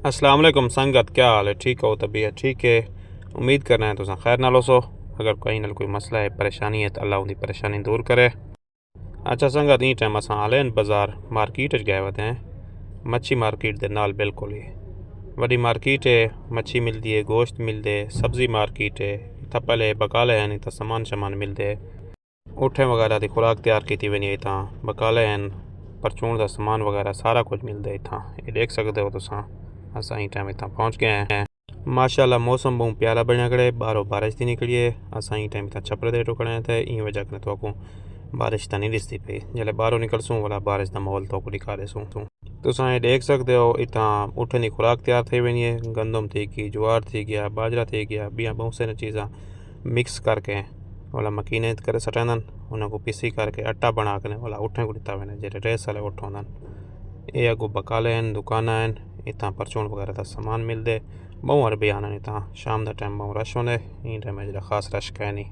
अस्सलाम वालेकुम संगत, क्या हाल है? ठीक हो? तबीयत ठीक है? उम्मीद करना है तुम खैर नाल हो। अगर कहीं ना कोई मसला है, परेशानी है तो अल्लाह उनकी परेशानी दूर करे। अच्छा संगत, ई टाइम असां आले बाज़ार मार्केट गए हुए हैं, मच्छी मार्केट के नाल बिल्कुल ही वही मार्केट है। मच्छी मिलती है, गोश्त मिलते, सब्ज़ी मार्केट है। इतना पहले बकाले हैं, तो सामान शमान मिलते, ऊँटें वगैरह की खुराक तैयार की वनी। इतना बकाले हैं, परचून का सामान वगैरह सारा कुछ मिलता इतना। ये देख सकते हो तुम, असां ई टाइम इतना पहुँच गए हैं। माशाल्लाह मौसम बहुत प्यारा बनया करे, बाहरों बारिश थी निकली है। असां ई टाइम इतना छपरे दे टुकड़े थे, ई वजह कने तो को बारिश तो नहीं दिसती पई। जल्द बाहरों निकलसूँ वाला बारिश का माहौल तो दिखासूँ। तुसां ये देख सकते हो, इतना ऊँटन की खुराक तैयार थी वनी है। गंदम थी गई, ज्वार थी गया, बाजरा थी गया, बिया बहुत सारी चीज़ा मिक्स करके वाला मकीने करे सटेंदन, उनको पीसी करके आटा बना के वाला ऊँटें को दिता वने, जेडे रेस वाले ऊँट होंदन। ये अगो बकाले हैं, दुकाना हैं, इतना परचून वगैरह का सामान मिलते। बहु अरबी आना इतना शाम का टाइम बहु रश होंगे। ई टाइम खास रश कै नहीं।